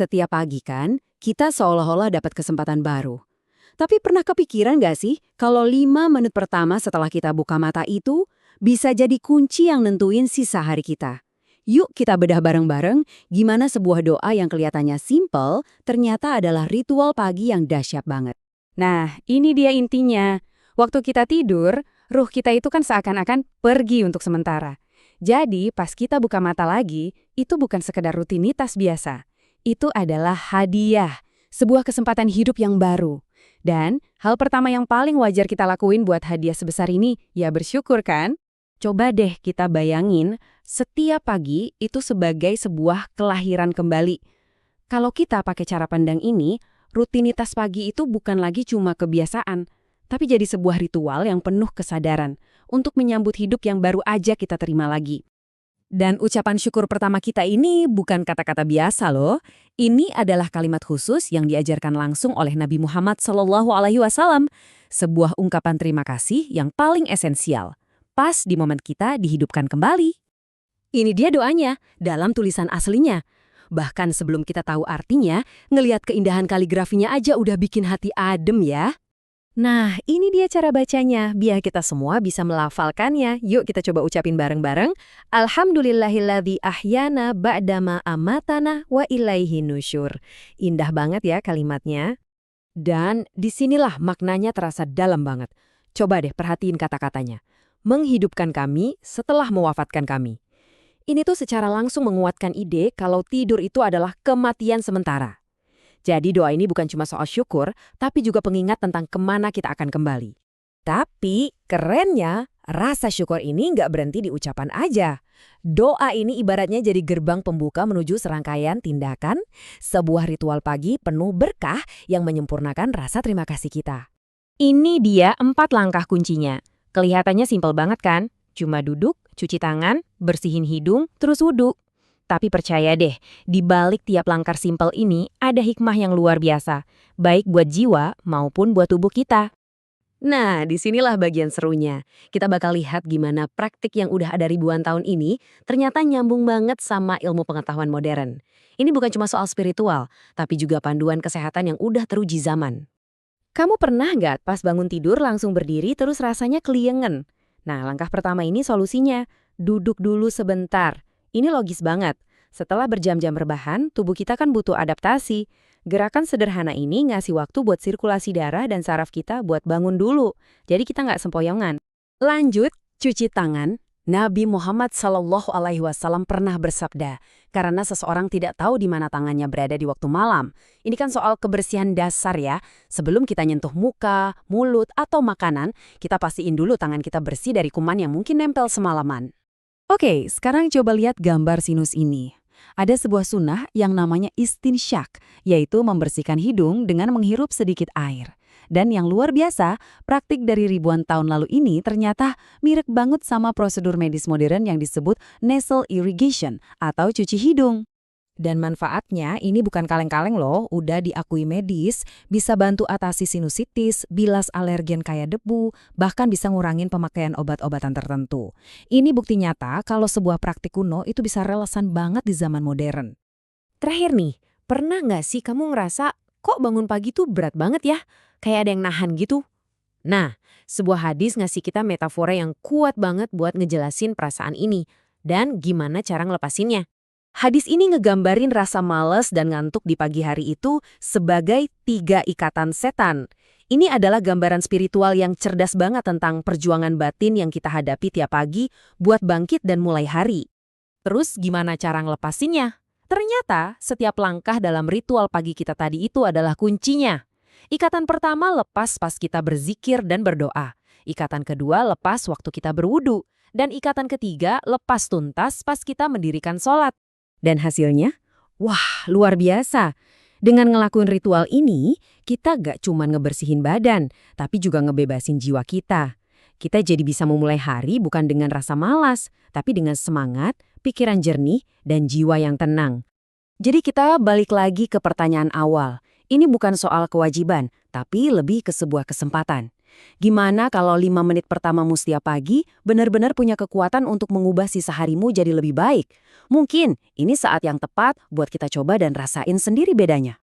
Setiap pagi kan, kita seolah-olah dapat kesempatan baru. Tapi pernah kepikiran nggak sih, kalau 5 menit pertama setelah kita buka mata itu, bisa jadi kunci yang nentuin sisa hari kita. Yuk kita bedah bareng-bareng gimana sebuah doa yang kelihatannya simple, ternyata adalah ritual pagi yang dahsyat banget. Nah, ini dia intinya. Waktu kita tidur, ruh kita itu kan seakan-akan pergi untuk sementara. Jadi, pas kita buka mata lagi, itu bukan sekedar rutinitas biasa. Itu adalah hadiah, sebuah kesempatan hidup yang baru. Dan hal pertama yang paling wajar kita lakuin buat hadiah sebesar ini, ya bersyukur kan? Coba deh kita bayangin, setiap pagi itu sebagai sebuah kelahiran kembali. Kalau kita pakai cara pandang ini, rutinitas pagi itu bukan lagi cuma kebiasaan, tapi jadi sebuah ritual yang penuh kesadaran untuk menyambut hidup yang baru aja kita terima lagi. Dan ucapan syukur pertama kita ini bukan kata-kata biasa loh. Ini adalah kalimat khusus yang diajarkan langsung oleh Nabi Muhammad SAW. Sebuah ungkapan terima kasih yang paling esensial. Pas di momen kita dihidupkan kembali. Ini dia doanya dalam tulisan aslinya. Bahkan sebelum kita tahu artinya, ngelihat keindahan kaligrafinya aja udah bikin hati adem ya. Nah, ini dia cara bacanya, biar kita semua bisa melafalkannya. Yuk kita coba ucapin bareng-bareng. Alhamdulillahilladzi ahyana ba'dama amatana wa ilaihi nusyur. Indah banget ya kalimatnya. Dan disinilah maknanya terasa dalam banget. Coba deh perhatiin kata-katanya. Menghidupkan kami setelah mewafatkan kami. Ini tuh secara langsung menguatkan ide kalau tidur itu adalah kematian sementara. Jadi doa ini bukan cuma soal syukur, tapi juga pengingat tentang kemana kita akan kembali. Tapi kerennya, rasa syukur ini nggak berhenti di ucapan aja. Doa ini ibaratnya jadi gerbang pembuka menuju serangkaian tindakan, sebuah ritual pagi penuh berkah yang menyempurnakan rasa terima kasih kita. Ini dia 4 langkah kuncinya. Kelihatannya simpel banget kan? Cuma duduk, cuci tangan, bersihin hidung, terus wudhu. Tapi percaya deh, di balik tiap langkah simpel ini ada hikmah yang luar biasa, baik buat jiwa maupun buat tubuh kita. Nah, disinilah bagian serunya. Kita bakal lihat gimana praktik yang udah ada ribuan tahun ini ternyata nyambung banget sama ilmu pengetahuan modern. Ini bukan cuma soal spiritual, tapi juga panduan kesehatan yang udah teruji zaman. Kamu pernah nggak pas bangun tidur langsung berdiri terus rasanya keliengen? Nah, langkah pertama ini solusinya. Duduk dulu sebentar. Ini logis banget. Setelah berjam-jam rebahan, tubuh kita kan butuh adaptasi. Gerakan sederhana ini ngasih waktu buat sirkulasi darah dan saraf kita buat bangun dulu. Jadi kita nggak sempoyongan. Lanjut, cuci tangan. Nabi Muhammad SAW pernah bersabda, karena seseorang tidak tahu di mana tangannya berada di waktu malam. Ini kan soal kebersihan dasar ya. Sebelum kita nyentuh muka, mulut, atau makanan, kita pastiin dulu tangan kita bersih dari kuman yang mungkin nempel semalaman. Oke, sekarang coba lihat gambar sinus ini. Ada sebuah sunnah yang namanya istinsyak, yaitu membersihkan hidung dengan menghirup sedikit air. Dan yang luar biasa, praktik dari ribuan tahun lalu ini ternyata mirip banget sama prosedur medis modern yang disebut nasal irrigation atau cuci hidung. Dan manfaatnya ini bukan kaleng-kaleng loh, udah diakui medis, bisa bantu atasi sinusitis, bilas alergen kayak debu, bahkan bisa ngurangin pemakaian obat-obatan tertentu. Ini bukti nyata kalau sebuah praktik kuno itu bisa relevan banget di zaman modern. Terakhir nih, pernah nggak sih kamu ngerasa kok bangun pagi tuh berat banget ya? Kayak ada yang nahan gitu? Nah, sebuah hadis ngasih kita metafora yang kuat banget buat ngejelasin perasaan ini. Dan gimana cara ngelepasinnya? Hadis ini ngegambarin rasa malas dan ngantuk di pagi hari itu sebagai 3 ikatan setan. Ini adalah gambaran spiritual yang cerdas banget tentang perjuangan batin yang kita hadapi tiap pagi buat bangkit dan mulai hari. Terus gimana cara ngelepasinnya? Ternyata setiap langkah dalam ritual pagi kita tadi itu adalah kuncinya. Ikatan pertama lepas pas kita berzikir dan berdoa. Ikatan kedua lepas waktu kita berwudu. Dan ikatan ketiga lepas tuntas pas kita mendirikan sholat. Dan hasilnya? Wah, luar biasa. Dengan ngelakuin ritual ini, kita gak cuma ngebersihin badan, tapi juga ngebebasin jiwa kita. Kita jadi bisa memulai hari bukan dengan rasa malas, tapi dengan semangat, pikiran jernih, dan jiwa yang tenang. Jadi kita balik lagi ke pertanyaan awal. Ini bukan soal kewajiban, tapi lebih ke sebuah kesempatan. Gimana kalau 5 menit pertamamu setiap pagi benar-benar punya kekuatan untuk mengubah sisa harimu jadi lebih baik? Mungkin ini saat yang tepat buat kita coba dan rasain sendiri bedanya.